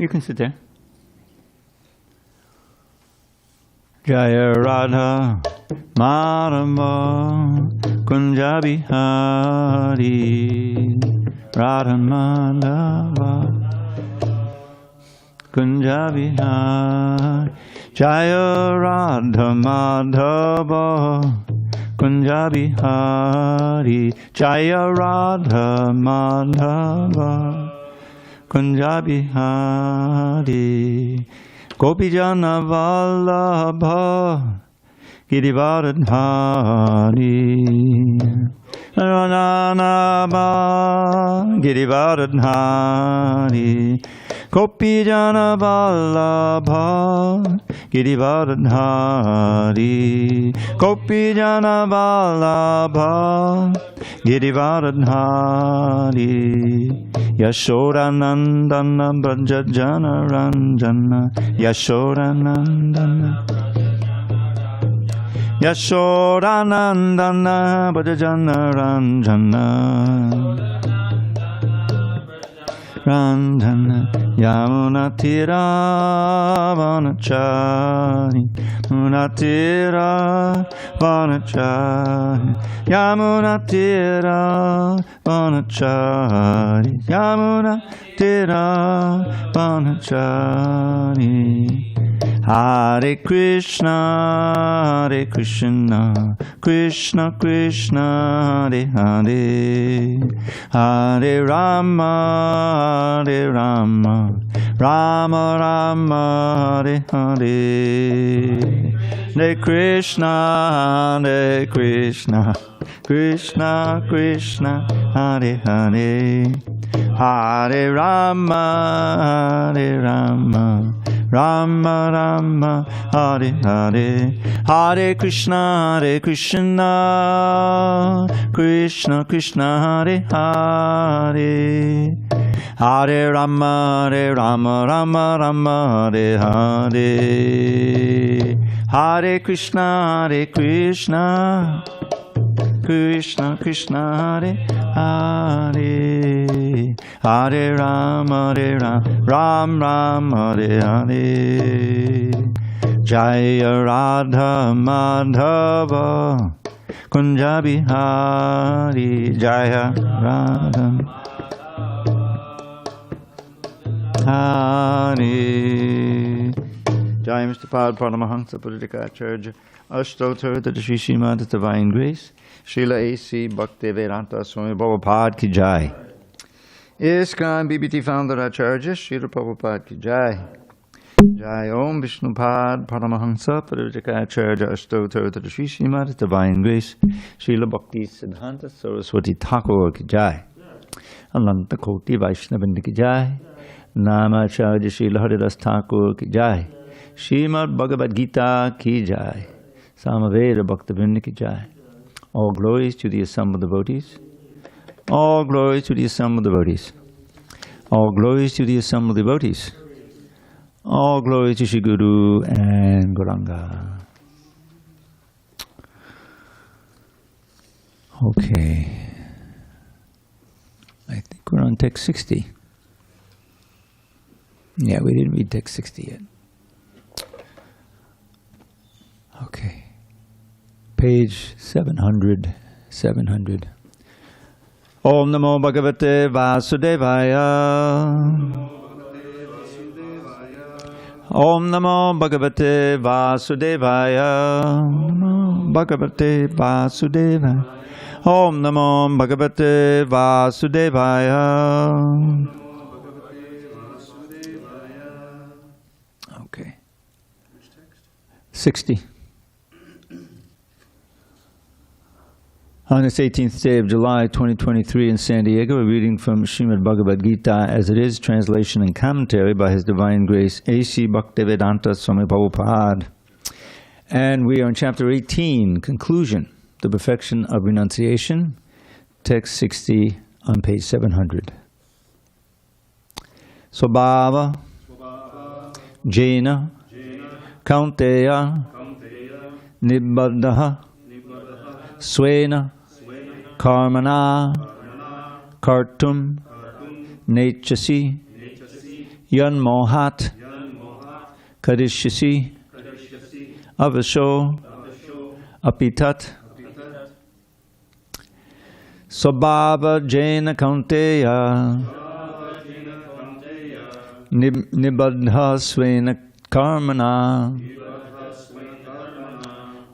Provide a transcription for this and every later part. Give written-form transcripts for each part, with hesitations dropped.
You can sit there. Jaya Radha Madhava Kunja Bihari Radha Madhava Kunja Bihari Jaya Radha Madhava Kunja Bihari Jaya Radha Madhava Kunja Bihari Gopijana Vallabha Girivardhari Rananaba Girivardhari Gopijana Vallabha Girivardhari Gopijana Vallabha Girivardhari Yashodanandana Brajajana Ranjana Yashodanandana Yashodanandana Brajajana Ranjana Ranjana Yamunatira Vanachari Munatira Vanachari Yamunatira Vanachari Yamunatira Vanachari Hare Krishna Krishna Krishna Hare Hare Hare Rama Rama Rama Hare Hare Hare Krishna Krishna Krishna Hare Hare Hare Rama Rama Rama Hare Hare Hare Krishna Krishna Krishna Hare Hare Hare Rama Rama Rama Hare Hare Hare Krishna Krishna Krishna Hare Hare Hare Rama Ram Hare Hare Jaya Radha Madhava Kunja Bihari Jaya Radha Hare Jaya Mr. Pad Paramahansa Pradikacharya Ashtotar to the Srimad Divine Grace Srila A.C. Bhaktivedanta Swami Prabhupada Ki Jai ISKCON BBT Founder Acharya Srila Prabhupada Ki Jai Jai Om Vishnupad Paramahansa Pradikacharya Ashtotar to the Srimad Divine Grace Srila Bhakti Siddhanta Saraswati Thakur Ki Jai Ananta Koti Vaishnavinda Ki Jai Namacharya Srila Haridas Thakur Ki Jai Srimad Bhagavad Gita Ki Jai Samaveda Bhaktivinoda Ki Jai. All glories to the assembled devotees. All glories to the assembled devotees. All glories to the assembled devotees. All glories to Shri Guru and Gauranga. Okay. I think we're on text 60. Yeah, we didn't read text 60 yet. Okay. Page 700. Om Namo Bhagavate Vasudevaya. Om Namo Bhagavate Vasudevaya. Bhagavate Vasudevaya. Om Namo Bhagavate Vasudevaya. Okay. 60. On this 18th day of July 2023 in San Diego, a reading from Srimad Bhagavad Gita as it is, translation and commentary by His Divine Grace A.C. Bhaktivedanta Swami Prabhupada. And we are in chapter 18, conclusion, the perfection of renunciation, text 60 on page 700. Swabhava Jena Kaunteya Nibbaddaha Swena Karmana Kartum Nechasi yan mohat karishyasi avasho apitat Swabhava jena kaunteya nibbadha svena karmana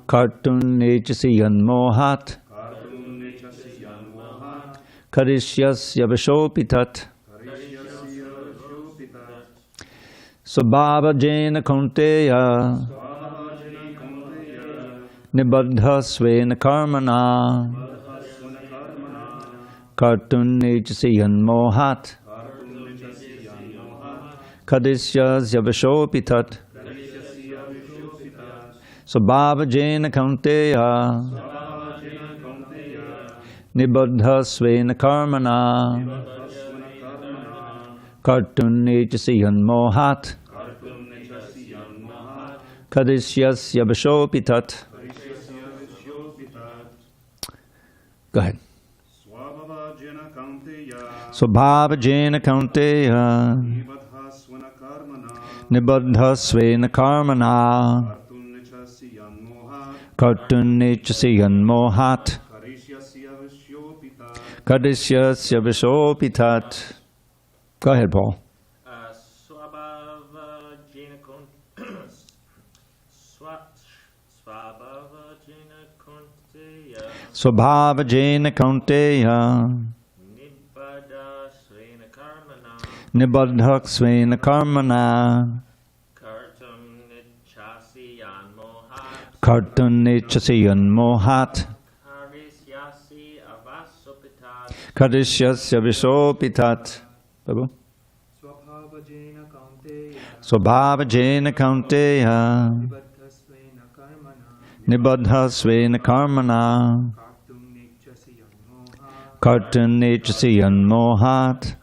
kartun nechasi yanmohat karishyasya vashopitat Swabhava jena kaunteya nibbadha svena karmana kartun nechasi yanmohat Kadisyasya vashopitat Swabhava jena kaunteya nibbadha svena karmana kartun nechasi yanmohat Kadisyasya vashopitat. Go ahead. Swabhava jena kaunteya nibbadha svena karmana kartun nechasi yanmohat kadisyasya vashopitat. Go ahead, Paul. Swabhava jena kaunteya nibbadha svena karmana kartun nechasi yanmohat kadisyasya vashopitat. Babu? Swabhava jena kaunteya nibbadha svena karmana kartun nechasi yanmohat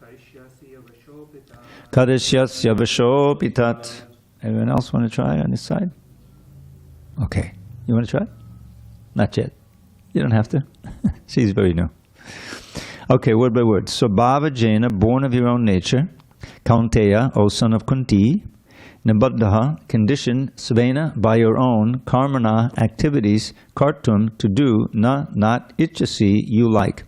kadisyasya vashopitat. Anyone else want to try on this side? Okay. You want to try? Not yet. You don't have to. She's very new. Okay, word by word. Swabhava jena, born of your own nature. Kaunteya, O son of Kunti. Nibbadha, conditioned, svena, by your own, karmana, activities, kartum, to do, not, ichasi, you like.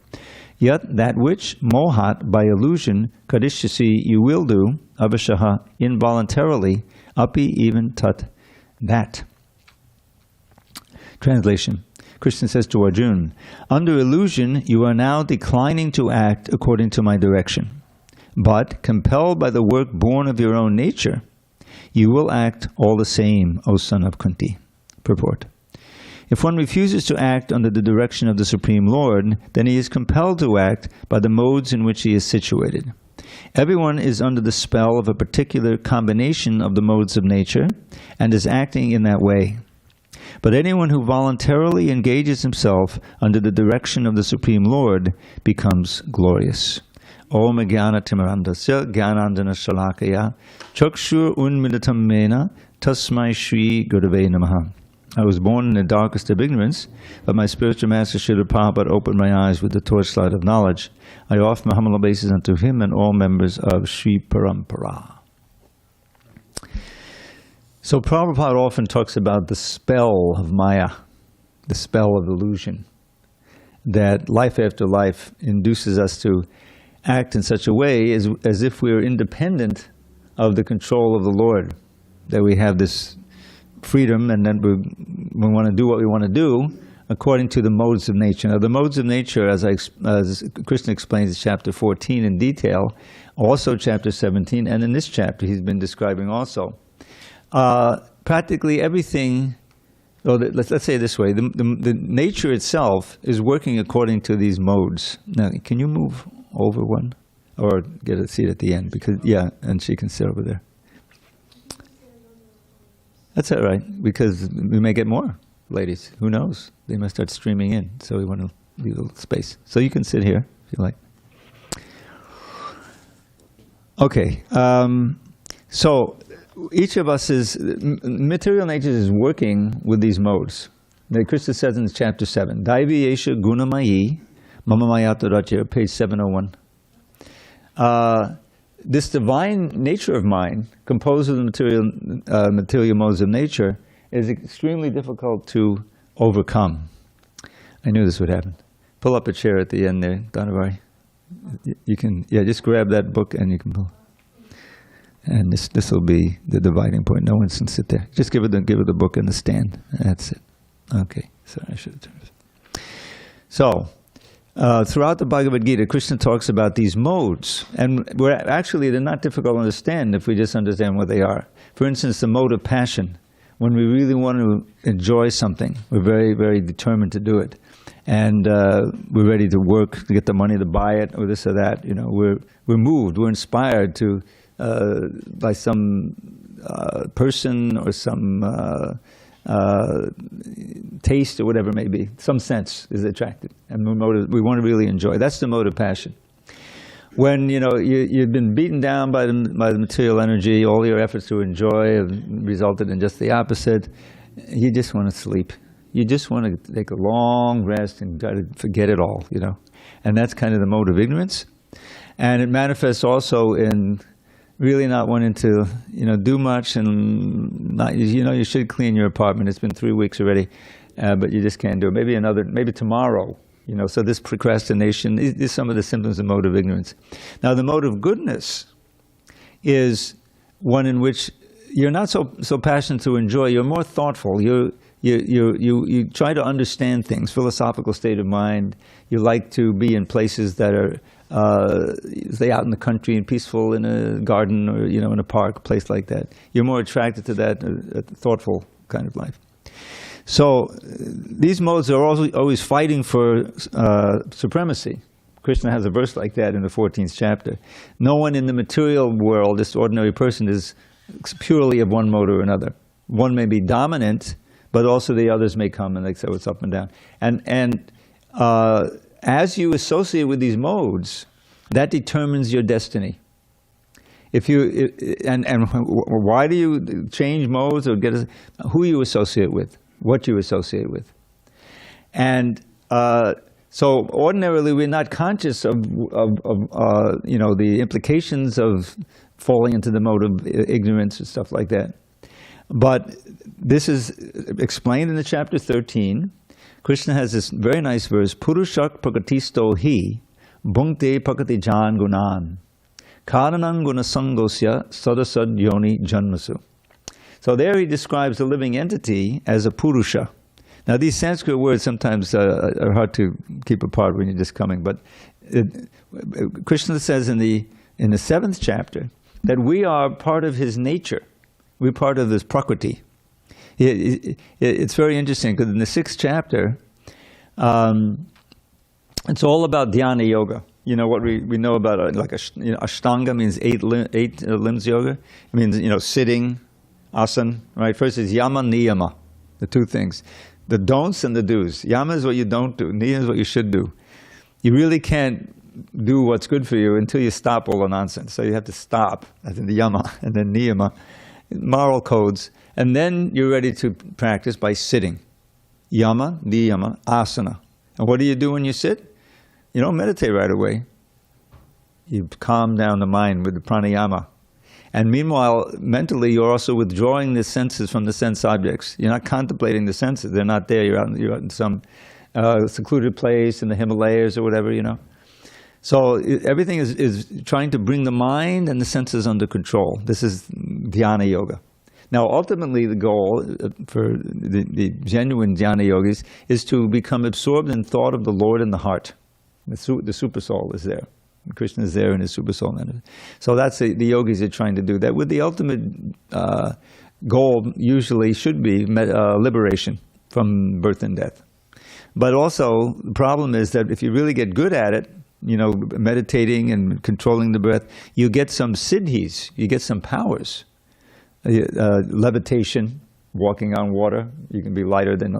Yet that which, mohat, by illusion, kadishyasi, you will do, avashaha, involuntarily, api, even tat, that. Translation. Krishna says to Arjuna, under illusion, you are now declining to act according to my direction. But, compelled by the work born of your own nature, you will act all the same, O son of Kunti. Purport. If one refuses to act under the direction of the Supreme Lord, then he is compelled to act by the modes in which he is situated. Everyone is under the spell of a particular combination of the modes of nature, and is acting in that way. But anyone who voluntarily engages himself under the direction of the Supreme Lord becomes glorious. Om Jnana Timirandasya Jnanandana Shalakaya Chakshur Unmilitam Mena Tasmai Shri Gurave Namaha. I was born in the darkest of ignorance, but my spiritual master Srila Prabhupada opened my eyes with the torchlight of knowledge. I offer my humble obeisances unto him and all members of Sri Parampara. So Prabhupada often talks about the spell of Maya, the spell of illusion, that life after life induces us to act in such a way as if we are independent of the control of the Lord, that we have this freedom and then we want to do what we want to do according to the modes of nature. Now the modes of nature, as Krishna explains in chapter 14 in detail, also chapter 17, and in this chapter he's been describing also. Practically everything, let's say it this way, the nature itself is working according to these modes. Now, can you move over one? Or get a seat at the end, because, yeah, and she can sit over there. That's all right, because we may get more ladies. Who knows? They might start streaming in, so we want to leave a little space. So you can sit here, if you like. Okay, so each of us material nature is working with these modes. That Krishna says in chapter 7, Daivi Yesha Gunamayi Mama Mayata Rachya, page 701. this divine nature of mind, composed of the material modes of nature, is extremely difficult to overcome. I knew this would happen. Pull up a chair at the end there, Dhanavari. You can, just grab that book and you can pull. And this will be the dividing point. No one can sit there. Just give it the book and the stand. That's it. Okay. Sorry, I should have turned this. So, throughout the Bhagavad Gita, Krishna talks about these modes, and they're not difficult to understand if we just understand what they are. For instance, the mode of passion. When we really want to enjoy something, we're very, very determined to do it, and we're ready to work to get the money to buy it or this or that. We're moved, we're inspired to by some person or some taste or whatever it may be. Some sense is attracted, and we want to really enjoy. That's the mode of passion. When you've been beaten down by the material energy, all your efforts to enjoy have resulted in just the opposite. You just want to sleep. You just want to take a long rest and try to forget it all, And that's kind of the mode of ignorance. And it manifests also in really not wanting to, do much, and not, you should clean your apartment. It's been 3 weeks already, but you just can't do it. Maybe tomorrow. So this procrastination is some of the symptoms of mode of ignorance. Now, the mode of goodness is one in which you're not so passionate to enjoy. You're more thoughtful. You try to understand things. Philosophical state of mind. You like to be in places that are stay out in the country and peaceful in a garden or in a park, place like that. You're more attracted to that thoughtful kind of life. So these modes are always fighting for supremacy. Krishna has a verse like that in the 14th chapter. No one in the material world, this ordinary person, is purely of one mode or another. One may be dominant, but also the others may come, and so it's up and down. And as you associate with these modes, that determines your destiny. Why do you change modes or who you associate with? What you associate with. And so ordinarily we're not conscious of the implications of falling into the mode of ignorance and stuff like that. But this is explained in the chapter 13. Krishna has this very nice verse, Purushak prakatisto hi bhunkte prakati jan gunan karanang gunasangosya sadasad yoni janmasu. So there he describes the living entity as a Purusha. Now these Sanskrit words sometimes are hard to keep apart when you're just coming, but Krishna says in the 7th chapter that we are part of his nature. We're part of this Prakriti. It's very interesting because in the 6th chapter, it's all about dhyana yoga. What we know about Ashtanga means eight limbs yoga. It means sitting, asana, right? First is yama, niyama, the two things. The don'ts and the do's. Yama is what you don't do. Niyama is what you should do. You really can't do what's good for you until you stop all the nonsense. So you have to stop, as in the yama, and then niyama, moral codes. And then you're ready to practice by sitting. Yama, niyama, asana. And what do you do when you sit? You don't meditate right away. You calm down the mind with the pranayama. And meanwhile, mentally, you're also withdrawing the senses from the sense objects. You're not contemplating the senses. They're not there. You're out in some secluded place in the Himalayas or whatever, So everything is trying to bring the mind and the senses under control. This is dhyana yoga. Now, ultimately, the goal for the genuine dhyana yogis is to become absorbed in thought of the Lord in the heart. The super soul is there. Krishna is there in his super soul. So that's the yogis are trying to do that. With the ultimate goal usually should be liberation from birth and death. But also, the problem is that if you really get good at it, meditating and controlling the breath, you get some siddhis, you get some powers. Levitation, walking on water, you can be lighter than...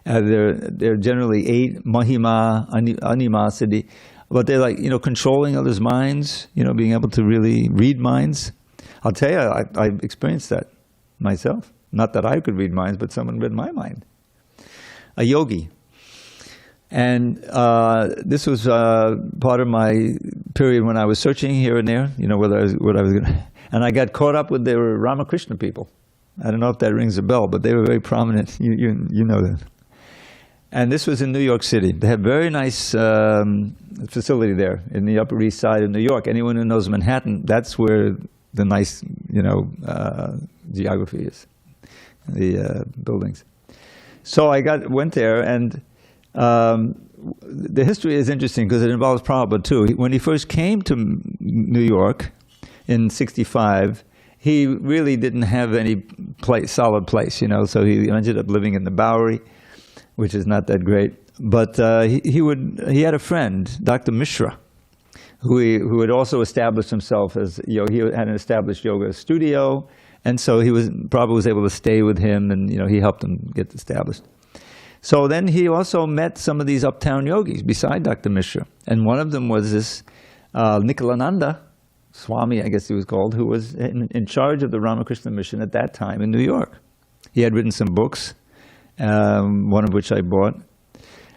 They're generally 8, mahima, anima, siddhi. But they're like, controlling others' minds, being able to really read minds. I'll tell you, I experienced that myself. Not that I could read minds, but someone read my mind. A yogi. And this was part of my period when I was searching here and there, what I was going to. And I got caught up with the Ramakrishna people. I don't know if that rings a bell, but they were very prominent. You know that. And this was in New York City. They had very nice facility there in the Upper East Side of New York. Anyone who knows Manhattan, that's where the nice, geography is, the buildings. So I went there, and the history is interesting because it involves Prabhupada too. When he first came to New York in '65, he really didn't have any solid place, so he ended up living in the Bowery, which is not that great. But he had a friend, Dr. Mishra, who had also established himself as, he had an established yoga studio, and so Prabhupada was able to stay with him, and he helped him get established. So then he also met some of these uptown yogis beside Dr. Mishra, and one of them was this Nikalananda Swami, I guess he was called, who was in charge of the Ramakrishna mission at that time in New York. He had written some books, one of which I bought.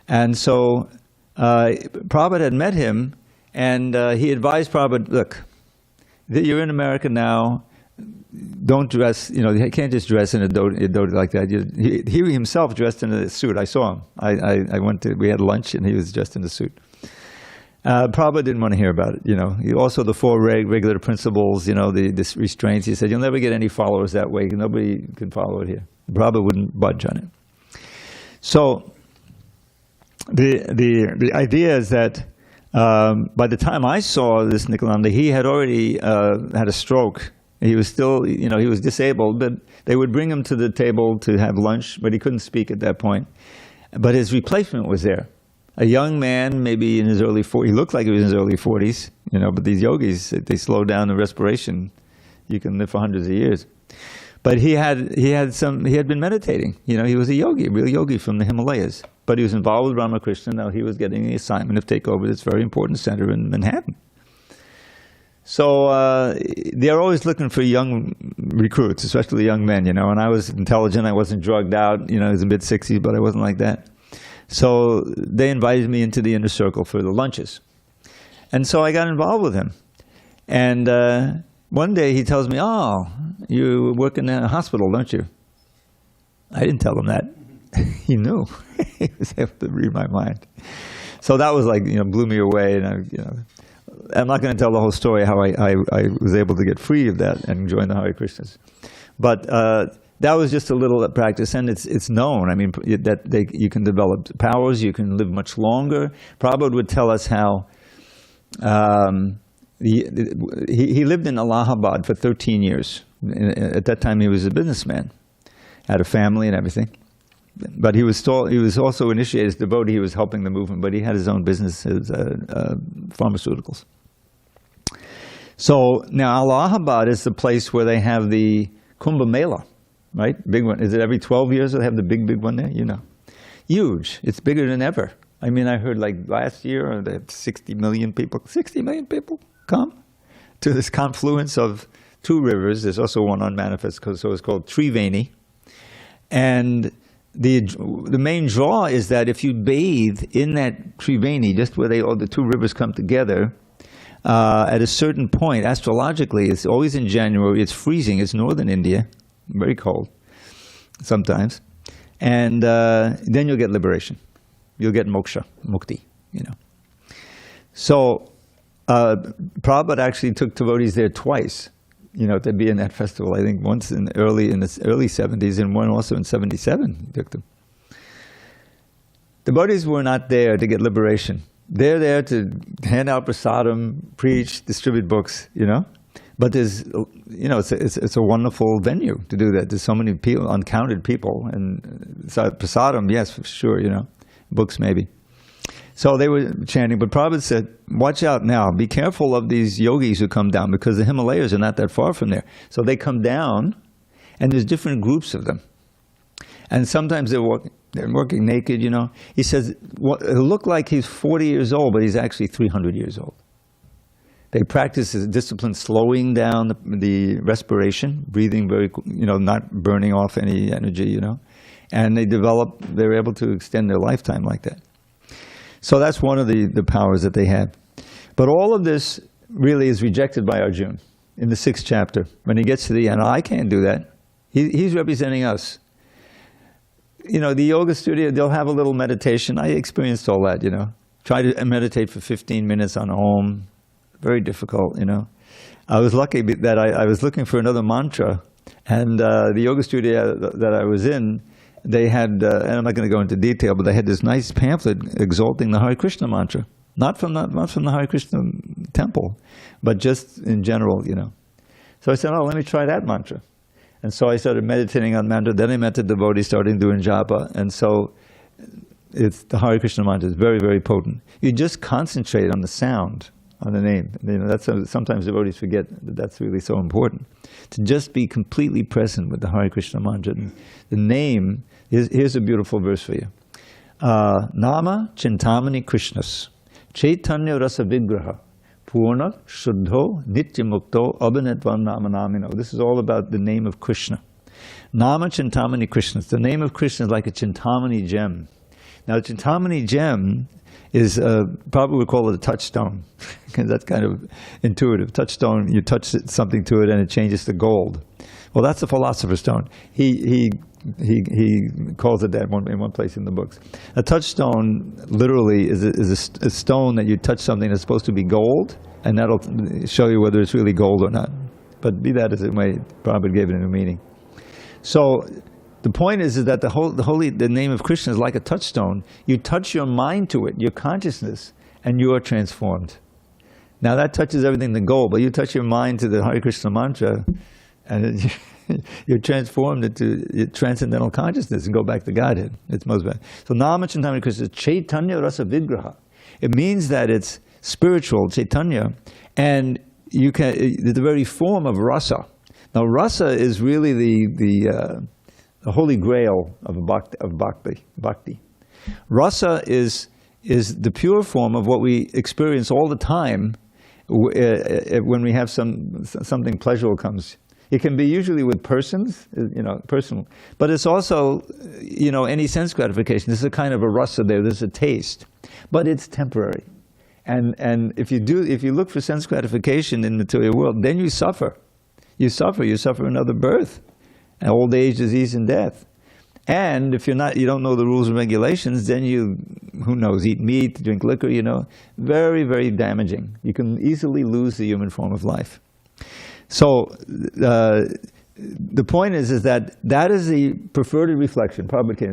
And so Prabhupada had met him, and he advised Prabhupada, look, you're in America now, don't dress, you can't just dress in a dhoti like that. He himself dressed in a suit. I saw him. We had lunch, and he was dressed in a suit. Prabhupada didn't want to hear about it, Also the four regular principles, the restraints. He said, you'll never get any followers that way. Nobody can follow it here. Prabhupada wouldn't budge on it. So the idea is that by the time I saw this Nikalananda, he had already had a stroke. He was still, he was disabled, but they would bring him to the table to have lunch, but he couldn't speak at that point. But his replacement was there. A young man, maybe in his early 40s, he looked like he was in his early 40s, but these yogis, they slow down the respiration. You can live for hundreds of years. But he had been meditating. He was a yogi, a real yogi from the Himalayas. But he was involved with Ramakrishna. Now he was getting the assignment of take over this very important center in Manhattan. So they're always looking for young recruits, especially young men, And I was intelligent. I wasn't drugged out. I was a bit 60s, but I wasn't like that. So they invited me into the inner circle for the lunches. And so I got involved with him. And one day he tells me, oh, you work in a hospital, don't you? I didn't tell him that. He knew. He was able to read my mind. So that was blew me away. And I'm not going to tell the whole story how I was able to get free of that and join the Hare Krishnas. But that was just a little practice, and it's known. I mean, that you can develop powers, you can live much longer. Prabhupada would tell us how he lived in Allahabad for 13 years. At that time, he was a businessman, had a family and everything. But he was also initiated as devotee. He was helping the movement, but he had his own business, his pharmaceuticals. So now Allahabad is the place where they have the Kumbh Mela. Right? Big one. Is it every 12 years they have the big one there? Huge. It's bigger than ever. I mean, I heard last year they had 60 million people. 60 million people come to this confluence of two rivers. There's also one unmanifest, so it's called Triveni. And the main draw is that if you bathe in that Triveni, just where the two rivers come together, at a certain point, astrologically, it's always in January. It's freezing. It's northern India. Very cold, sometimes. And then you'll get liberation. You'll get moksha, mukti, So Prabhupada actually took devotees there twice, to be in that festival. I think once in the early 70s and one also in 77 he took them. Devotees were not there to get liberation. They're there to hand out prasadam, preach, distribute books, But there's, it's a wonderful venue to do that. There's so many people, uncounted people, and prasadam, yes, for sure, books maybe. So they were chanting, but Prabhupada said, watch out now, be careful of these yogis who come down, because the Himalayas are not that far from there. So they come down, and there's different groups of them. And sometimes they're working naked, He says, it'll look like he's 40 years old, but he's actually 300 years old. They practice this discipline, slowing down the respiration, breathing very, not burning off any energy, And they're able to extend their lifetime like that. So that's one of the powers that they have. But all of this really is rejected by Arjuna in the 6th chapter. When he gets to the end, I can't do that. He's representing us. You know, the yoga studio, they'll have a little meditation. I experienced all that, you know. Try to meditate for 15 minutes on Om. Very difficult, you know. I was lucky that I was looking for another mantra, and the yoga studio that I was in, they had, and I'm not going to go into detail, but they had this nice pamphlet exalting the Hare Krishna mantra. Not from the Hare Krishna temple, but just in general, you know. So I said, oh, let me try that mantra. And so I started meditating on mantra. Then I met the devotee, starting doing japa. And so the Hare Krishna mantra is very, very potent. You just concentrate on the sound, on the name. You know, that's sometimes devotees forget that that's really so important. To just be completely present with the Hare Krishna mantra. The name, here's a beautiful verse for you. Nama Chintamani Krishnas Chaitanya Rasa Vigraha Purna Shuddho Nityamukto Abhinatvam Namanamino. This is all about the name of Krishna. Nama Chintamani Krishnas. The name of Krishna is like a Chintamani gem. Now, the Chintamani gem is probably we call it a touchstone, because that's kind of intuitive. Touchstone, you touch something to it and it changes to gold. Well, that's the philosopher's stone. He calls it that in one place in the books. A touchstone literally is a stone that you touch something that's supposed to be gold, and that'll show you whether it's really gold or not. But be that as it may, Prabhupada gave it a new meaning. So the point is that the name of Krishna is like a touchstone. You touch your mind to it, your consciousness, and you are transformed. Now that touches everything to gold, but you touch your mind to the Hare Krishna mantra, and you're transformed into transcendental consciousness and go back to Godhead. It's most bad. So Nama Chintamani Krishna is Chaitanya Rasa Vigraha. It means that it's spiritual, Chaitanya, and it's the very form of rasa. Now rasa is really the holy grail of bhakti. Rasa is the pure form of what we experience all the time when we have something pleasurable comes. It can be usually with persons, you know, personal, but it's also, you know, any sense gratification. There's a kind of a rasa there. There's a taste, but it's temporary. And if you look for sense gratification in the material world, then you suffer. You suffer another birth, and old age, disease, and death. And if you don't know the rules and regulations, then you, who knows, eat meat, drink liquor, you know, very, very damaging. You can easily lose the human form of life. So the point is that is the preferred reflection.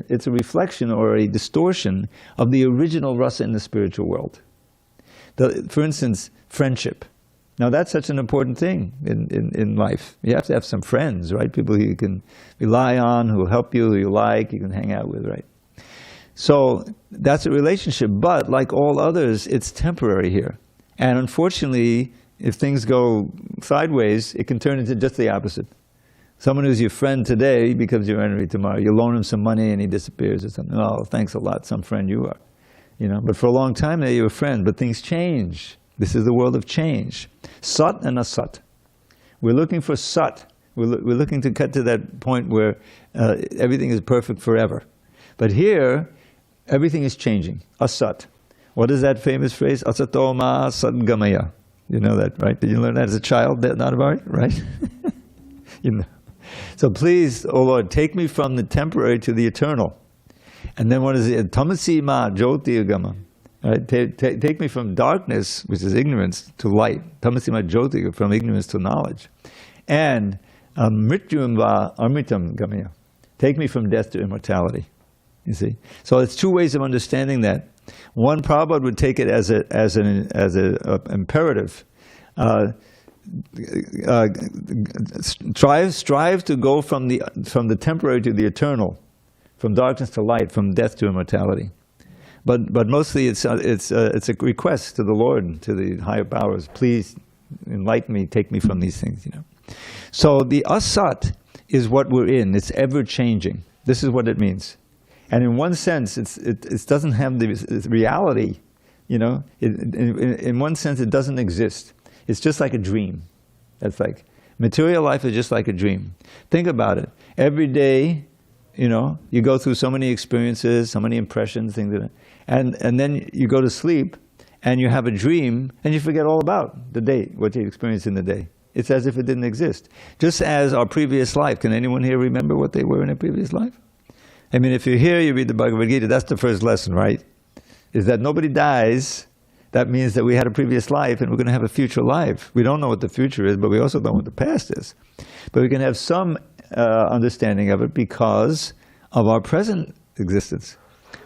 It's a reflection or a distortion of the original rasa in the spiritual world. For instance, friendship. Now that's such an important thing in life. You have to have some friends, right? People who you can rely on, who will help you, who you like, you can hang out with, right? So that's a relationship, but like all others, it's temporary here. And unfortunately, if things go sideways, it can turn into just the opposite. Someone who's your friend today becomes your enemy tomorrow. You loan him some money and he disappears or something. Oh, thanks a lot, some friend you are. You know, but for a long time they were friends, but things change. This is the world of change. Sat and asat. We're looking for sat. We're looking to cut to that point where everything is perfect forever. But here, everything is changing. Asat. What is that famous phrase? Asato ma sadgamaya. You know that, right? Did you learn that as a child? Not about it, right? You know. So please, O Lord, take me from the temporary to the eternal. And then what is it? Tamasi ma jyoti agama. Right? Take me from darkness, which is ignorance, to light. Tamasi ma jyoti, from ignorance to knowledge. And mrityum va amritam gamaya. Take me from death to immortality. You see? So it's two ways of understanding that. One, Prabhupada would take it as an imperative. Strive to go from the temporary to the eternal, from darkness to light, from death to immortality. But mostly it's a request to the Lord, to the higher powers. Please enlighten me, take me from these things. You know. So the asat is what we're in. It's ever changing. This is what it means. And in one sense, it doesn't have the reality, you know. In one sense, it doesn't exist. It's just like a dream. That's like, material life is just like a dream. Think about it. Every day, you know, you go through so many experiences, so many impressions, things like that. And then you go to sleep and you have a dream and you forget all about the day, what you experienced in the day. It's as if it didn't exist. Just as our previous life. Can anyone here remember what they were in a previous life? I mean, if you're here, you read the Bhagavad Gita, that's the first lesson, right? Is that nobody dies. That means that we had a previous life and we're going to have a future life. We don't know what the future is, but we also don't know what the past is. But we can have some understanding of it because of our present existence.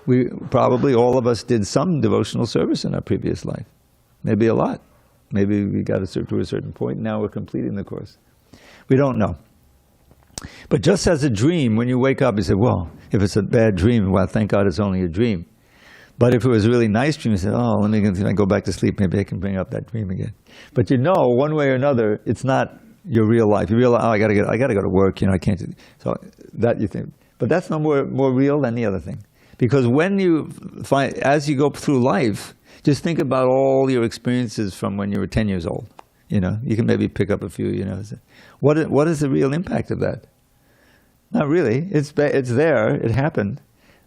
We probably, all of us, did some devotional service in our previous life. Maybe a lot. Maybe we got to a certain point, now we're completing the course. We don't know. But just as a dream, when you wake up, you say, well, if it's a bad dream, well, thank God it's only a dream. But if it was a really nice dream, you say, oh, let me go back to sleep, maybe I can bring up that dream again. But you know, one way or another, it's not your real life. You realize, oh, I got to go to work, I can't do. So that you think. But that's no more real than the other thing. Because when you find, as you go through life, just think about all your experiences from when you were 10 years old. You can maybe pick up a few, What is the real impact of that? Not really. It's there, it happened.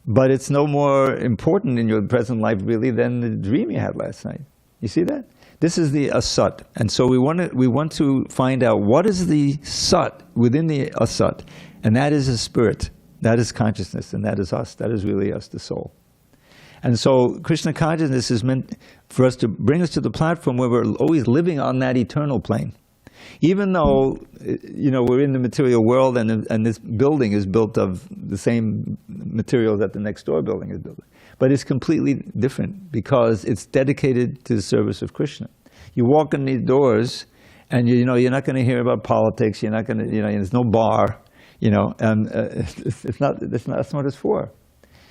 But it's no more important in your present life really than the dream you had last night. You see that? This is the asat. And so we want to find out what is the sat within the asat. And that is a spirit. That is consciousness. And that is us. That is really us, the soul. And so Krishna consciousness is meant for us to bring us to the platform where we're always living on that eternal plane. Even though, we're in the material world and this building is built of the same material that the next door building is built. But it's completely different because it's dedicated to the service of Krishna. You walk in these doors and you're not going to hear about politics, you're not going to, there's no bar, and that's what it's for.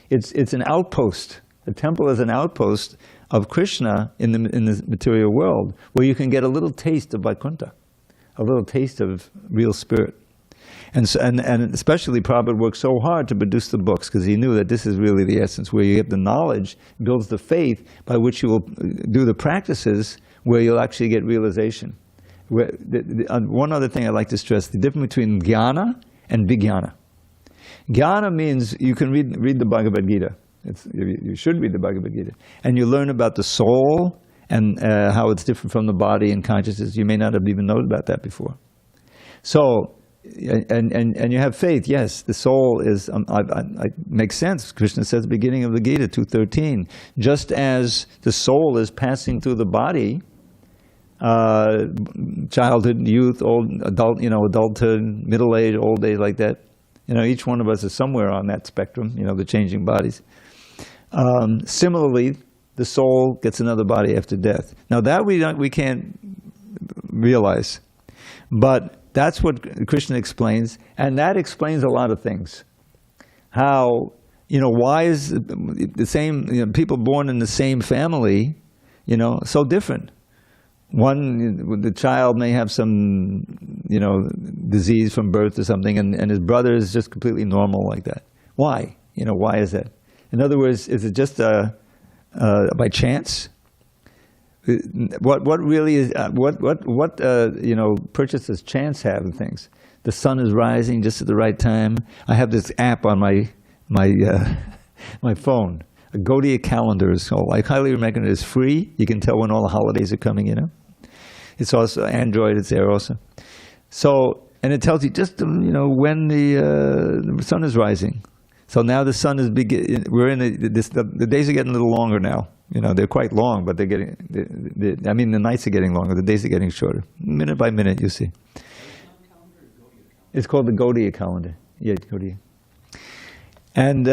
It's an outpost. The temple is an outpost of Krishna in the material world where you can get a little taste of Vaikuntha. A little taste of real spirit. And especially Prabhupada worked so hard to produce the books because he knew that this is really the essence, where you get the knowledge, builds the faith by which you will do the practices where you'll actually get realization. One other thing I'd like to stress, the difference between jnana and vijnana. Jnana means you can read the Bhagavad Gita. You should read the Bhagavad Gita. And you learn about the soul, and how it's different from the body and consciousness. You may not have even known about that before. So, and you have faith. Yes, the soul is, makes sense. Krishna says at the beginning of the Gita, 2:13, just as the soul is passing through the body, childhood, youth, old, adult, adulthood, middle age, old age, like that. Each one of us is somewhere on that spectrum, the changing bodies. Similarly, the soul gets another body after death. Now that we can't realize, but that's what Krishna explains, and that explains a lot of things. How, why is the same, people born in the same family, so different? One, the child may have some, disease from birth or something, and his brother is just completely normal like that. Why? Why is that? In other words, is it just by chance? What really is purchase does chance have in things? The sun is rising just at the right time. I have this app on my phone. A Gaudiya calendar is called. I highly recommend it. It's free. You can tell when all the holidays are coming. It's also Android. It's there also. So, and it tells you just when the sun is rising. So now the sun is we're in the days are getting a little longer now. They're quite long, but they're getting. The nights are getting longer. The days are getting shorter, minute by minute. You see. It's called the Gaudiya calendar. Yeah, Gaudiya. And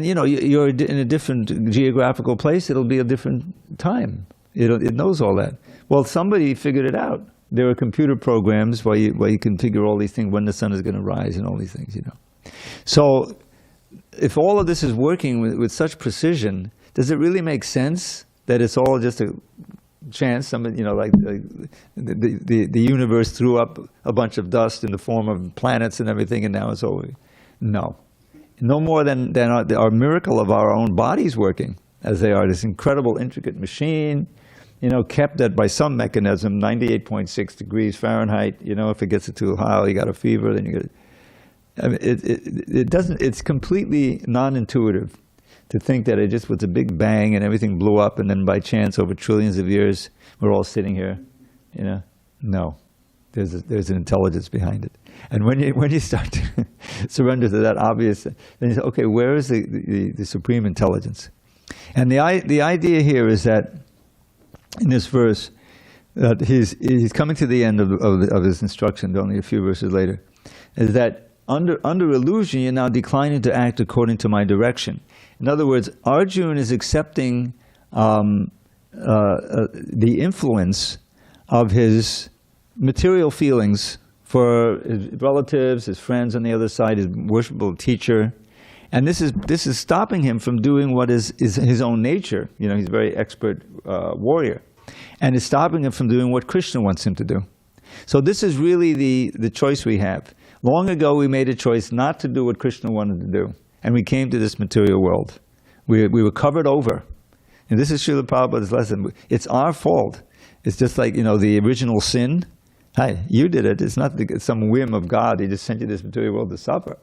you're in a different geographical place. It'll be a different time. It knows all that. Well, somebody figured it out. There are computer programs where you configure all these things when the sun is going to rise and all these things. So, if all of this is working with such precision, does it really make sense that it's all just a chance? Like the universe threw up a bunch of dust in the form of planets and everything, and now it's over. No more than our miracle of our own bodies working as they are. This incredible, intricate machine, kept at by some mechanism, 98.6 degrees Fahrenheit. If it gets too high, you got a fever, then you get. It doesn't. It's completely non-intuitive. To think that it just was a big bang and everything blew up, and then by chance, over trillions of years, we're all sitting here, No, there's an intelligence behind it. And when you start to surrender to that obvious, then you say, okay, where is the supreme intelligence? And the idea here is that in this verse, that he's coming to the end of his instruction, only a few verses later, is that under illusion, you're now declining to act according to my direction. In other words, Arjuna is accepting the influence of his material feelings for his relatives, his friends on the other side, his worshipful teacher. And this is stopping him from doing what is his own nature. He's a very expert warrior. And it's stopping him from doing what Krishna wants him to do. So this is really the choice we have. Long ago, we made a choice not to do what Krishna wanted to do. And we came to this material world. We were covered over. And this is Srila Prabhupada's lesson. It's our fault. It's just like, the original sin. Hi, you did it. It's not some whim of God. He just sent you this material world to suffer.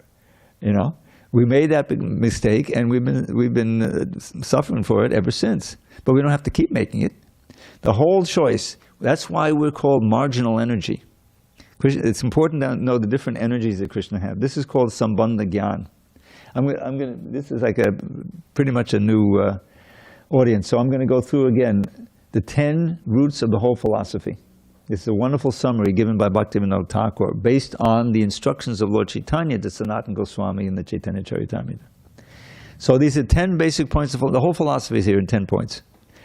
We made that big mistake, and we've been suffering for it ever since. But we don't have to keep making it. The whole choice, that's why we're called marginal energy. It's important to know the different energies that Krishna has. This is called Sambandha Gyan. This is like pretty much a new audience, so I'm going to go through again the 10 roots of the whole philosophy. This is a wonderful summary given by Bhaktivinoda Thakur based on the instructions of Lord Chaitanya to Sanatana Goswami in the Chaitanya Charitamrita. So these are 10 basic points of the whole philosophy is here in 10 points.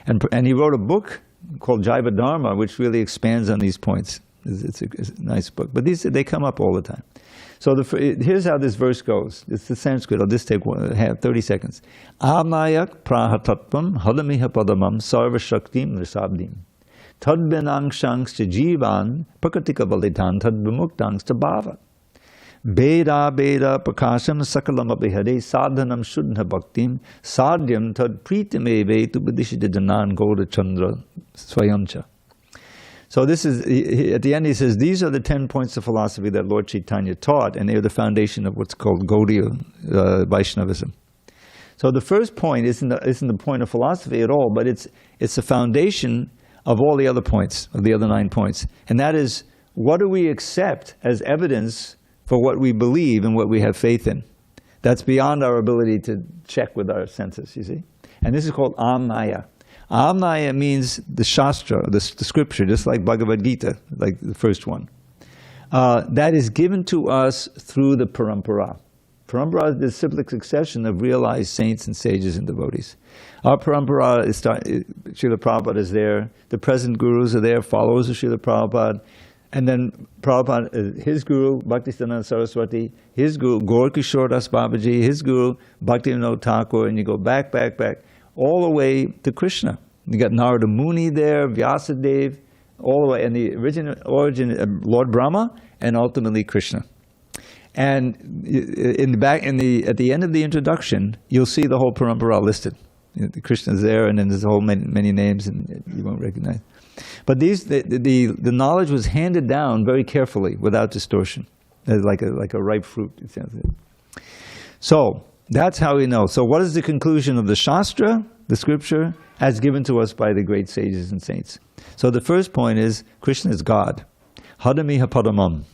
And he wrote a book called Jaiva Dharma, which really expands on these points. It's a nice book. But they come up all the time. So here's how this verse goes. It's the Sanskrit. I'll just take 30 seconds. Amnayak prahatatvam hadamiha padamam sarva shaktim risabdim. Tadbinangshankscha jivan prakatika balitan tadvimuktangsta bhava. Beda beda prakasham sakalam abhihare sadhanam shuddha bhaktim sadhyam tad pritameve tu budishita janan goda chandra swayamcha. So this is, at the end he says, these are the 10 points of philosophy that Lord Chaitanya taught, and they are the foundation of what's called Gaudiya Vaishnavism. So the first point isn't the point of philosophy at all, but it's the foundation of all the other points, of the other 9 points. And that is, what do we accept as evidence for what we believe and what we have faith in? That's beyond our ability to check with our senses, you see. And this is called Amnaya. Amnaya means the Shastra, the scripture, just like Bhagavad Gita, like the first one. That is given to us through the parampara. Parampara is the cyclic succession of realized saints and sages and devotees. Our parampara is Srila Prabhupada is there, the present gurus are there, followers of Srila Prabhupada, and then Prabhupada, his guru, Bhaktisiddhanta Saraswati, his guru, Gaur Kishore Das Babaji, his guru, Bhaktivinoda Thakur, and you go back, all the way to Krishna. You got Narada Muni there, Vyasadeva, all the way, and the origin of Lord Brahma, and ultimately Krishna. And at the end of the introduction, you'll see the whole parampara listed. Krishna's there, and then there's a whole many names, and you won't recognize. But the knowledge was handed down very carefully, without distortion, like a ripe fruit. So that's how we know. So what is the conclusion of the Shastra, the scripture, as given to us by the great sages and saints? So the first point is Krishna is God. Hadamiha padamam.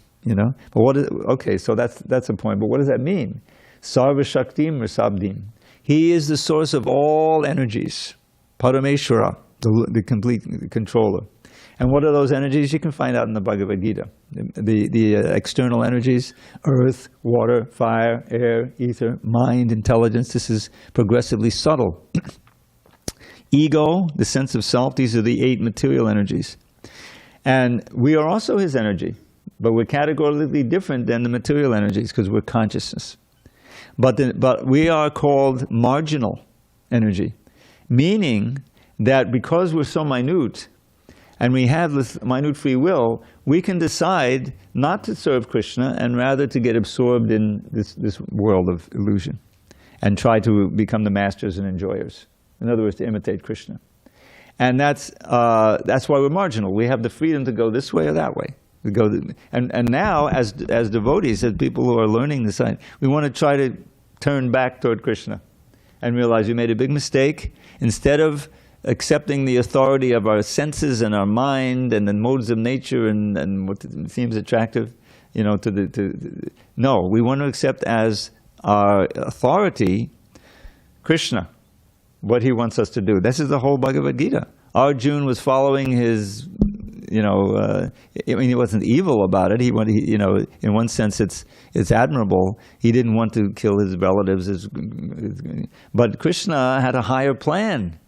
But so that's a point. But what does that mean? Sarva shaktim risabdim. He is the source of all energies. Parameshwara, the complete controller. And what are those energies? You can find out in the Bhagavad Gita. The external energies, earth, water, fire, air, ether, mind, intelligence. This is progressively subtle. Ego, the sense of self, these are the 8 material energies. And we are also his energy, but we're categorically different than the material energies because we're consciousness. But we are called marginal energy, meaning that because we're so minute, and we have this minute free will, we can decide not to serve Krishna and rather to get absorbed in this world of illusion and try to become the masters and enjoyers. In other words, to imitate Krishna. And that's why we're marginal. We have the freedom to go this way or that way. And now, as devotees, as people who are learning the science, we want to try to turn back toward Krishna. and realize we made a big mistake. Instead of accepting the authority of our senses and our mind and the modes of nature and what seems attractive, no, we want to accept as our authority Krishna, what he wants us to do. This is the whole Bhagavad Gita. Arjuna was following his, he wasn't evil about it. He wanted, in one sense, it's admirable. He didn't want to kill his relatives, but Krishna had a higher plan,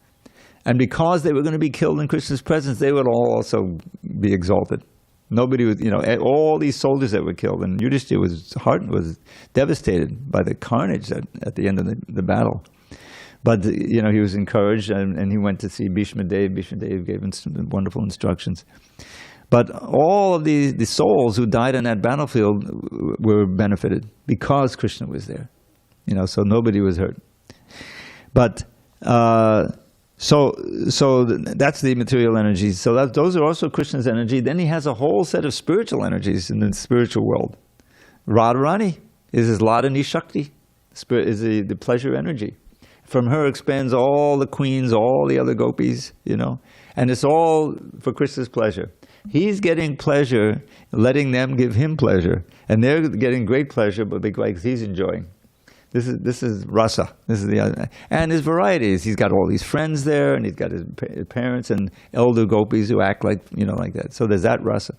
and because they were going to be killed in Krishna's presence, they would all also be exalted. Nobody was, all these soldiers that were killed, and Yudhishthira's heart was devastated by the carnage at the end of the battle. But, he was encouraged, and he went to see Bhishma Dev. Bhishma Dev gave him some wonderful instructions. But all of the souls who died on that battlefield were benefited because Krishna was there. So nobody was hurt. But, so that's the material energies. So those are also Krishna's energy. Then he has a whole set of spiritual energies in the spiritual world. Radharani is his Ladani Shakti, is the pleasure energy. From her expands all the queens, all the other gopis, and it's all for Krishna's pleasure. He's getting pleasure, letting them give him pleasure, and they're getting great pleasure, but because he's enjoying. This is rasa. This is and his varieties. He's got all these friends there, and he's got his parents and elder gopis who act like like that. So there's that rasa.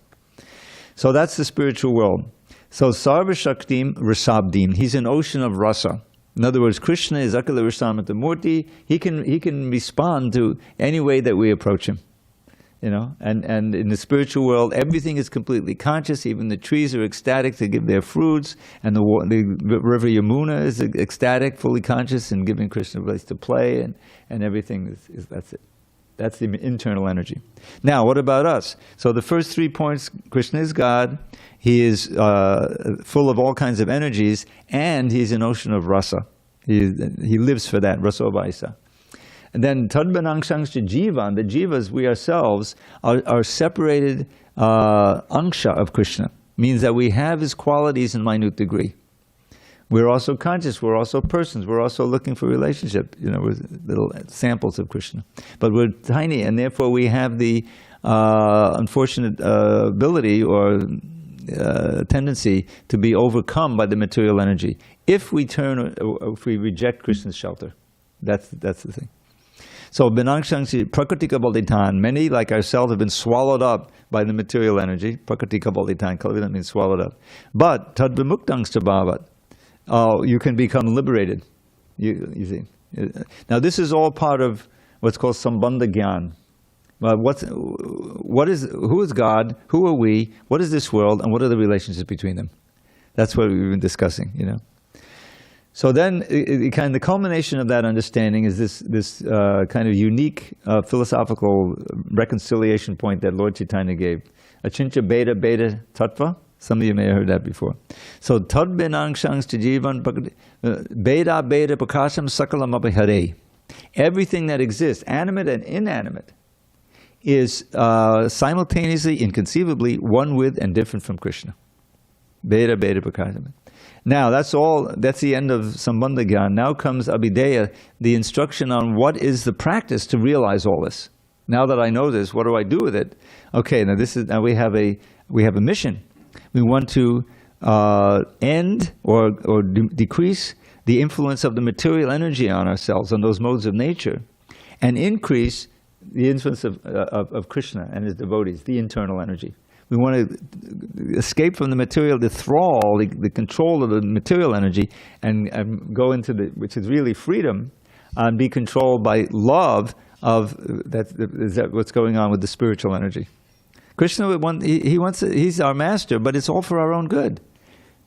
So that's the spiritual world. So Sarva Shaktim Rasabdim. He's an ocean of rasa. In other words, Krishna is Akala Rasamrita Murti. He can respond to any way that we approach him. And in the spiritual world, everything is completely conscious. Even the trees are ecstatic to give their fruits, and the river Yamuna is ecstatic, fully conscious, and giving Krishna a place to play, and everything is that's it. That's the internal energy. Now, what about us? So the first 3 points: Krishna is God. He is full of all kinds of energies, and he's an ocean of rasa. He lives for that, rasa vaisa. And then tadbanangshangscha jivan, the jivas, we ourselves, are separated angsha of Krishna. Means that we have his qualities in minute degree. We're also conscious, we're also persons, we're also looking for relationship, with little samples of Krishna. But we're tiny, and therefore we have the unfortunate ability or tendency to be overcome by the material energy. If we reject Krishna's shelter, that's the thing. So, Binangshansi, Prakritika Balditan, many like ourselves have been swallowed up by the material energy. Prakritika Balditan, Kalvina means swallowed up. But, Tadvimuktangsta Bhavat, you can become liberated. You see. Now, this is all part of what's called Sambandha Gyan. Who is God? Who are we? What is this world? And what are the relationships between them? That's what we've been discussing, So then, the culmination of that understanding is this kind of unique philosophical reconciliation point that Lord Chaitanya gave. Achincha beta beta tattva. Some of you may have heard that before. So, tad benangshans jivan beta beta prakasham sakalam abhihare. Everything that exists, animate and inanimate, is simultaneously, inconceivably, one with and different from Krishna. Beta beta prakasham. Now, that's the end of Sambandha Gyan. Now comes Abhideya, the instruction on what is the practice to realize all this. Now that I know this, what do I do with it? Okay, now we have a mission. We want to end or decrease the influence of the material energy on ourselves, on those modes of nature, and increase the influence of Krishna and his devotees, the internal energy. We want to escape from the material, the thrall, the control of the material energy, and go into which is really freedom, and be controlled by love of that what's going on with the spiritual energy. Krishna, he's our master, but it's all for our own good.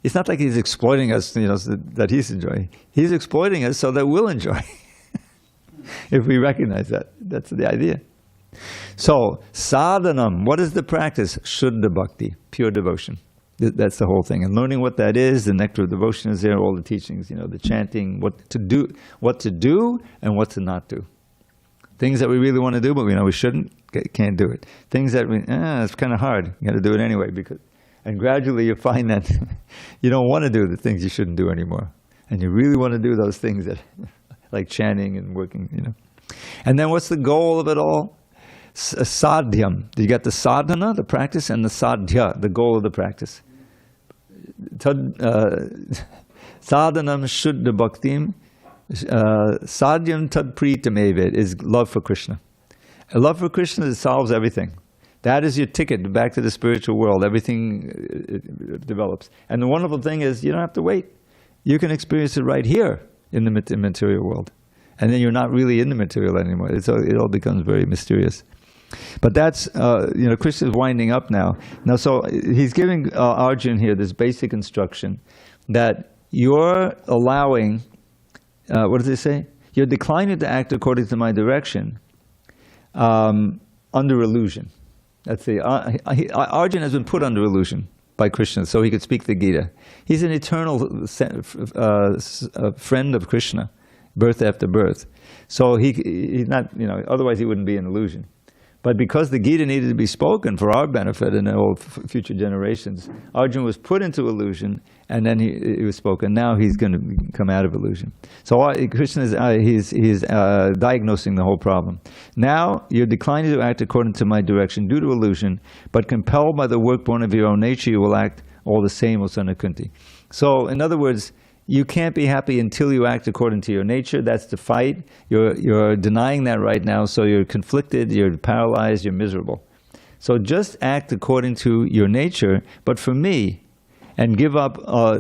It's not like he's exploiting us, that he's enjoying. He's exploiting us so that we'll enjoy. If we recognize that, that's the idea. So, sadhanam, what is the practice? Shuddha bhakti, pure devotion. That's the whole thing. And learning what that is, the nectar of devotion is there, all the teachings, the chanting, what to do and what to not do. Things that we really want to do, but we know we shouldn't, can't do it. Things that it's kind of hard, you got to do it anyway. And gradually you find that you don't want to do the things you shouldn't do anymore. And you really want to do those things that like chanting and working, you know. And then what's the goal of it all? Sadhyam. You got the sadhana, the practice, and the sadhya, the goal of the practice. Sadhanam shuddha bhaktim, sadhyam tad pritam evid, is love for Krishna. A love for Krishna solves everything. That is your ticket back to the spiritual world. Everything develops. And the wonderful thing is you don't have to wait. You can experience it right here in the material world. And then you're not really in the material anymore. It all becomes very mysterious. But that's, Krishna is winding up now. Now, so he's giving Arjuna here this basic instruction that you're allowing, what does it say? You're declining to act according to my direction under illusion. That's the Arjuna has been put under illusion by Krishna, so he could speak the Gita. He's an eternal friend of Krishna, birth after birth. So he's not, otherwise he wouldn't be an illusion. But because the Gita needed to be spoken for our benefit and all future generations, Arjuna was put into illusion, and then he was spoken. Now he's going to come out of illusion. So Krishna is diagnosing the whole problem. Now you're declining to act according to my direction due to illusion, but compelled by the work born of your own nature, you will act all the same, O son of Kunti. So, in other words, you can't be happy until you act according to your nature. That's the fight. You're denying that right now, so you're conflicted, you're paralyzed, you're miserable. So just act according to your nature, but for me, and give up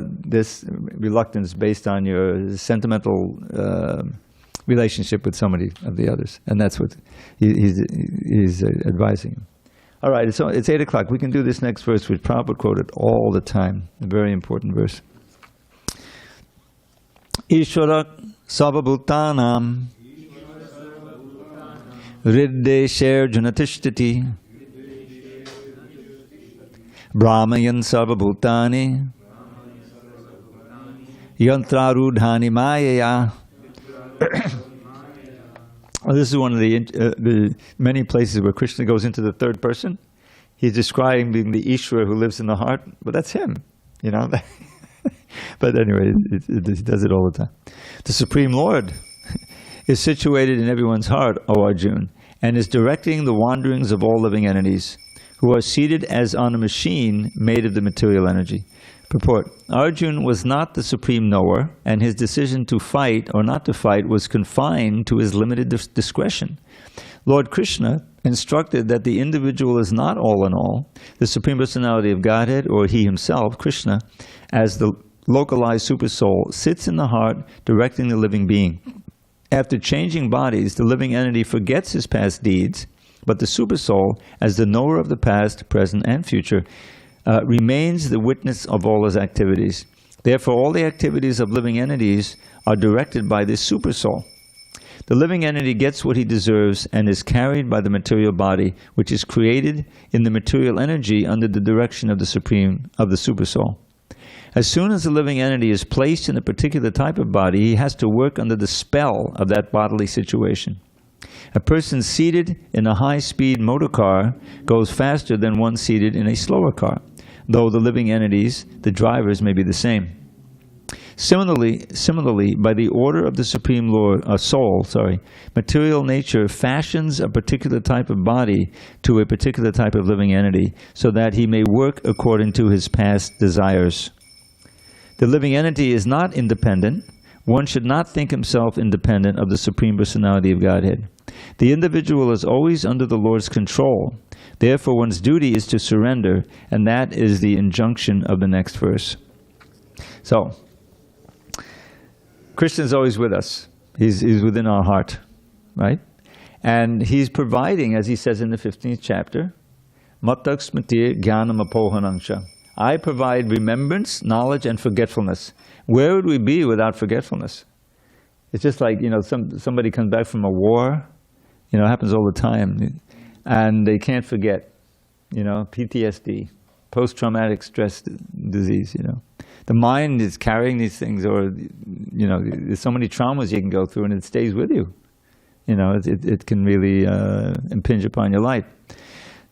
this reluctance based on your sentimental relationship with somebody of the others. And that's what he's advising you. All right, so it's 8 o'clock. We can do this next verse, which Prabhupada quoted all the time. A very important verse. Ishvara Sarvabhutanam Riddesher Junatishtiti Brahmayan Sarvabhutani Yantrarudhani Mayaya. This is one of the many places where Krishna goes into the third person. He's describing the Ishvara who lives in the heart, but that's him, But anyway, he does it all the time. The Supreme Lord is situated in everyone's heart, O Arjuna, and is directing the wanderings of all living entities, who are seated as on a machine made of the material energy. Purport: Arjuna was not the supreme knower, and his decision to fight or not to fight was confined to his limited discretion. Lord Krishna instructed that the individual is not all in all. The Supreme Personality of Godhead, or he himself, Krishna, as the localized supersoul, sits in the heart directing the living being. After changing bodies, the living entity forgets his past deeds, but the supersoul, as the knower of the past, present, and future, remains the witness of all his activities. Therefore, all the activities of living entities are directed by this supersoul. The living entity gets what he deserves and is carried by the material body, which is created in the material energy under the direction of the supersoul. As soon as the living entity is placed in a particular type of body, he has to work under the spell of that bodily situation. A person seated in a high-speed motor car goes faster than one seated in a slower car, though the living entities, the drivers, may be the same. Similarly, by the order of the Supreme Soul, material nature fashions a particular type of body to a particular type of living entity, so that he may work according to his past desires. The living entity is not independent. One should not think himself independent of the Supreme Personality of Godhead. The individual is always under the Lord's control. Therefore, one's duty is to surrender, and that is the injunction of the next verse. So, Krishna is always with us. He's within our heart, right? And he's providing, as he says in the 15th chapter, Mattak smriti jnanam apohanangsha. I provide remembrance, knowledge, and forgetfulness. Where would we be without forgetfulness? It's just like, somebody comes back from a war, it happens all the time, and they can't forget, PTSD, post-traumatic stress disease, The mind is carrying these things, or, there's so many traumas you can go through, and it stays with you. It can really impinge upon your life.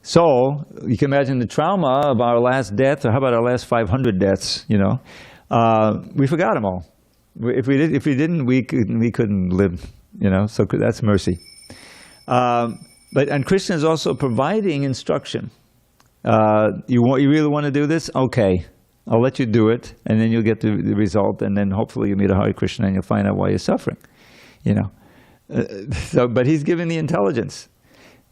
So, you can imagine the trauma of our last death, or how about our last 500 deaths, we forgot them all. If we didn't, we couldn't live. So that's mercy. And Krishna is also providing instruction. You really want to do this? Okay, I'll let you do it, and then you'll get the result, and then hopefully you meet a Hare Krishna and you'll find out why you're suffering. But he's giving the intelligence.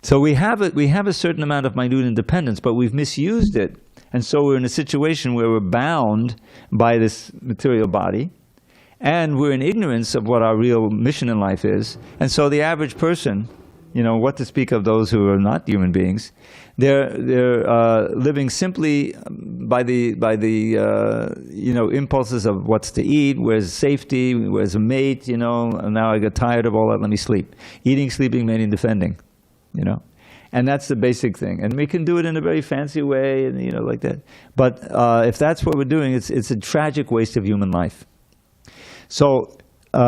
So we have a certain amount of minute independence, but we've misused it, and so we're in a situation where we're bound by this material body, and we're in ignorance of what our real mission in life is. And so the average person, what to speak of those who are not human beings, they're living simply by the impulses of what's to eat, where's safety, where's a mate, and now I got tired of all that, let me sleep. Eating, sleeping, mating, defending, And that's the basic thing. And we can do it in a very fancy way, and like that. But if that's what we're doing, it's a tragic waste of human life. So, in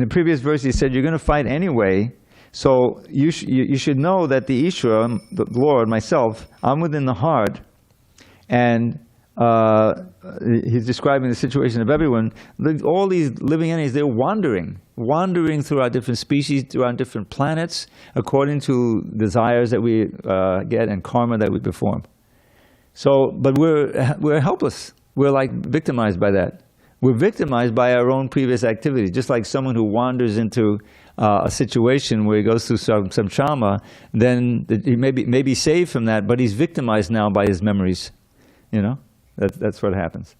the previous verse, he said, you're going to fight anyway, so you should know that the Ishvara, the Lord, myself, I'm within the heart, and he's describing the situation of everyone. All these living entities, they're wandering through our different species, through our different planets, according to desires that we get and karma that we perform. So, but we're helpless. We're like victimized by that. We're victimized by our own previous activities, just like someone who wanders into a situation where he goes through some trauma, then he may be saved from that, but he's victimized now by his memories. That's what happens.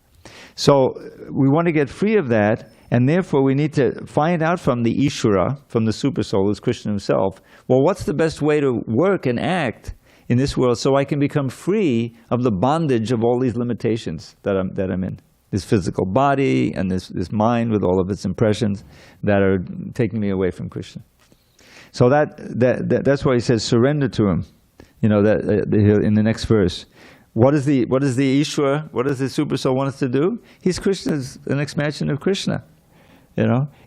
So we want to get free of that, and therefore we need to find out from the Ishvara, from the Supersoul, who's Krishna himself, well, what's the best way to work and act in this world so I can become free of the bondage of all these limitations that I'm in. This physical body and this mind with all of its impressions that are taking me away from Krishna. So that's why he says surrender to him. In the next verse. What is the Ishvara? What does the Super Soul want us to do? He's Krishna's an expansion of Krishna.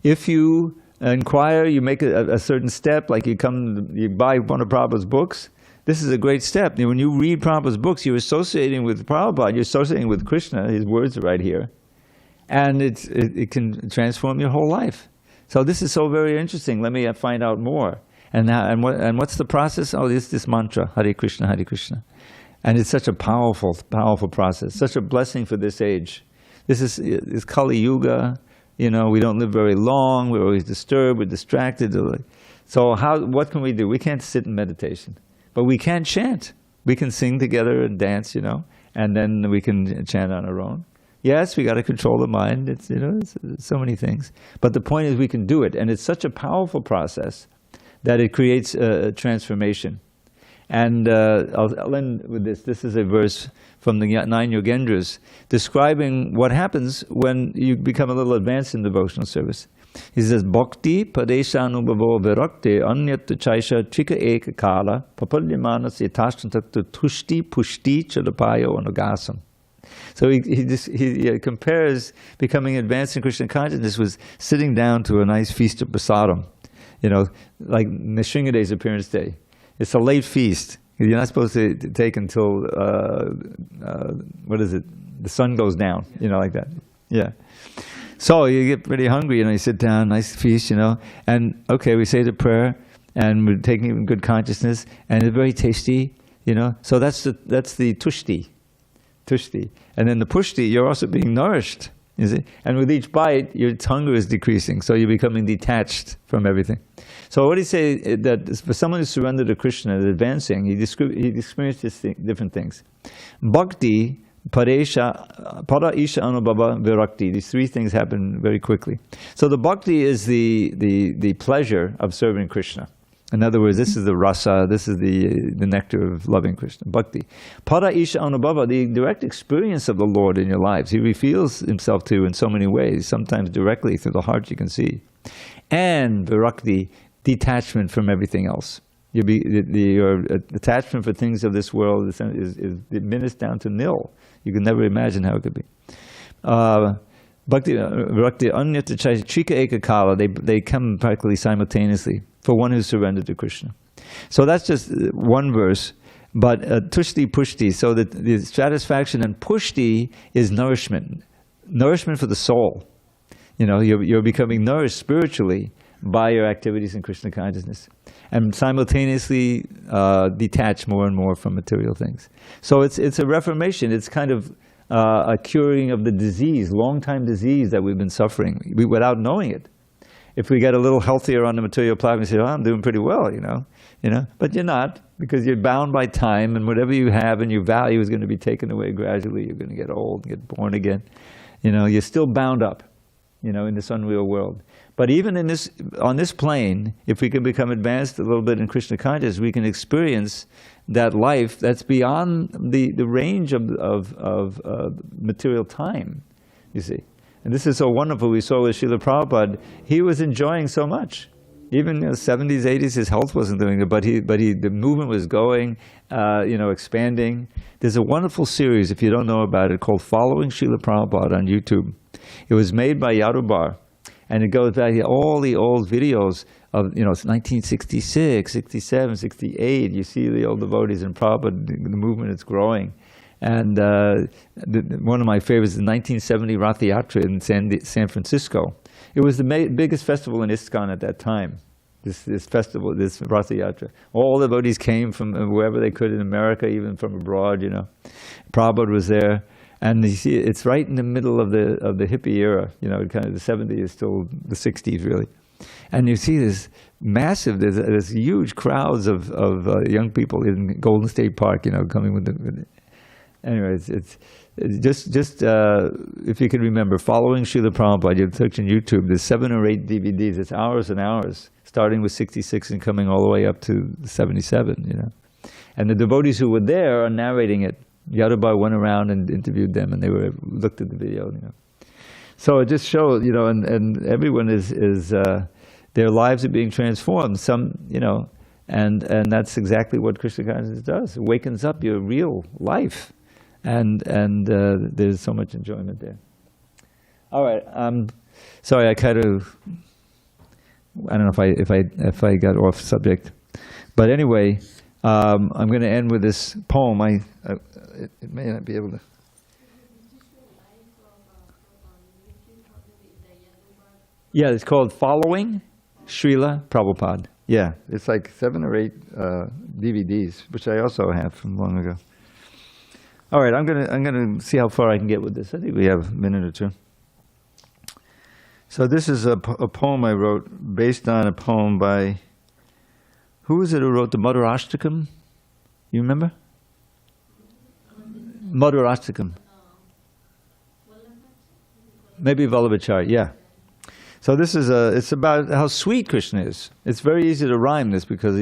If you inquire, you make a certain step, like you buy one of Prabhupada's books. This is a great step. When you read Prabhupada's books, you're associating with Prabhupada, you're associating with Krishna, his words are right here. And it can transform your whole life. So this is so very interesting. Let me find out more. And what's the process? Oh, this mantra, Hare Krishna, Hare Krishna. And it's such a powerful, powerful process, such a blessing for this age. This is Kali Yuga. We don't live very long, we're always disturbed, we're distracted. So what can we do? We can't sit in meditation. But we can chant. We can sing together and dance, and then we can chant on our own. Yes, we got to control the mind. It's so many things. But the point is we can do it, and it's such a powerful process that it creates a transformation. And I'll end with this. This is a verse from the 9 Yogendras describing what happens when you become a little advanced in devotional service. He says, Bhakti padeshanubhavo virakte anyat chaisha chika eka kala papalyamanas yatashtantakta tushti pushti chalapayo anugasam. So he compares becoming advanced in Krishna consciousness with sitting down to a nice feast of prasadam, like Nrsingadev's appearance day. It's a late feast. You're not supposed to take until, the sun goes down, like that. Yeah. So you get pretty hungry, you sit down, nice feast, and okay, we say the prayer, and we're taking good consciousness, and it's very tasty, So that's the tushti, and then the pushti, you're also being nourished, you see. And with each bite, your hunger is decreasing, so you're becoming detached from everything. So what he say that for someone who surrendered to Krishna and advancing, he experiences different things. Bhakti. Para Isha Anubhava Virakti. These three things happen very quickly. So the bhakti is the pleasure of serving Krishna. In other words, this is the rasa, this is the nectar of loving Krishna. Bhakti. Para Isha Anubhava, the direct experience of the Lord in your lives. He reveals himself to you in so many ways, sometimes directly through the heart you can see. And Virakti, detachment from everything else. Your attachment for things of this world is diminished down to nil. You can never imagine how it could be. Bhakti, Virakti, Anyata Chika Eka Kala, they come practically simultaneously for one who's surrendered to Krishna. So that's just one verse. But Tushti Pushti, so that the satisfaction and Pushti is nourishment. nourishment for the soul. You're becoming nourished spiritually by your activities in Krishna consciousness, and simultaneously detach more and more from material things. So it's a reformation. It's kind of a curing of the disease, long-time disease that we've been suffering without knowing it. If we get a little healthier on the material platform, we say, "Oh, I'm doing pretty well," but you're not, because you're bound by time, and whatever you have and you value is going to be taken away gradually. You're going to get old, get born again. You're still bound up, in this unreal world. But even on this plane, if we can become advanced a little bit in Krishna consciousness, we can experience that life that's beyond the range of material time, you see. And this is so wonderful. We saw with Srila Prabhupada, he was enjoying so much. Even in the 70s, 80s, his health wasn't doing it, but the movement was going, expanding. There's a wonderful series, if you don't know about it, called Following Srila Prabhupada on YouTube. It was made by Yadubar, and it goes back to all the old videos of, it's 1966, 67, 68. You see the old devotees in Prabhupada, the movement is growing. And one of my favorites is the 1970 Rath Yatra in San Francisco. It was the biggest festival in ISKCON at that time, this festival, this Rath Yatra. All the devotees came from wherever they could in America, even from abroad, Prabhupada was there. And you see, it's right in the middle of the hippie era, kind of the 70s is still the 60s, really. And you see this massive, there's huge crowds of young people in Golden State Park, coming with the... Anyways, it's just if you can remember, Following Srila Prabhupada, you search on YouTube, there's 7 or 8 DVDs. It's hours and hours, starting with 66 and coming all the way up to 77, And the devotees who were there are narrating it. Yadubar went around and interviewed them, and they looked at the video, So it just shows, and everyone is their lives are being transformed. Some, and that's exactly what Krishna consciousness does. It wakens up your real life. And there's so much enjoyment there. All right, sorry, I don't know if I got off subject, but anyway, I'm going to end with this poem. It may not be able to. Yeah, it's called Following Srila Prabhupada. Yeah, it's like 7 or 8 DVDs, which I also have from long ago. All right, I'm gonna see how far I can get with this. I think we have a minute or two. So this is a poem I wrote based on a poem by, who is it who wrote the Madhurashtakam? You remember? Madhurashtakam. Maybe Vallabhacharya, yeah. So this is it's about how sweet Krishna is. It's very easy to rhyme this because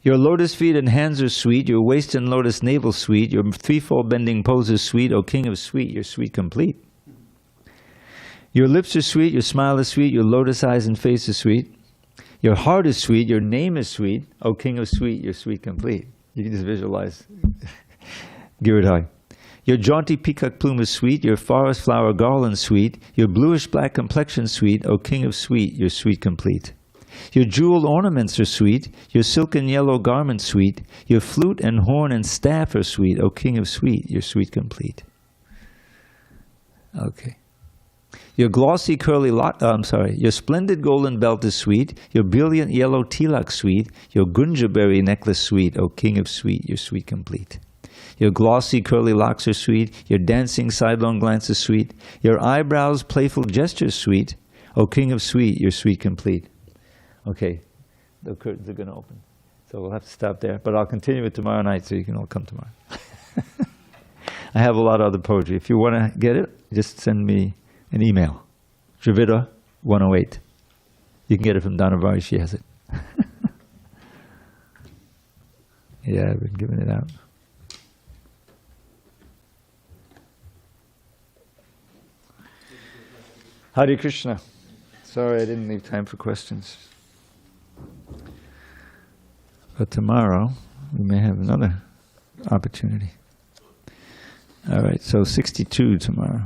your lotus feet and hands are sweet, your waist and lotus navel sweet, your threefold bending pose is sweet, O King of Sweet, you're sweet complete. Your lips are sweet, your smile is sweet, your lotus eyes and face is sweet. Your heart is sweet, your name is sweet, O King of Sweet, you're sweet complete. You can just visualize. Giridhar. Your jaunty peacock plume is sweet, your forest flower garland sweet, your bluish black complexion sweet, O King of Sweet, you're sweet complete. Your jeweled ornaments are sweet, your silken yellow garments sweet, your flute and horn and staff are sweet, O King of Sweet, you're sweet complete. Okay. Your glossy curly your splendid golden belt is sweet, your brilliant yellow tilak sweet, your gunja berry necklace sweet, O King of Sweet, you're sweet complete. Your glossy curly locks are sweet, your dancing sidelong glance is sweet, your eyebrows playful gestures sweet, O King of Sweet, you're sweet complete. Okay, the curtains are going to open. So we'll have to stop there. But I'll continue it tomorrow night so you can all come tomorrow. I have a lot of other poetry. If you want to get it, just send me an email. Dravida108. You can get it from Donna Vari. She has it. Yeah, I've been giving it out. Hare Krishna. Sorry I didn't leave time for questions. But tomorrow, we may have another opportunity. All right, so 62 tomorrow.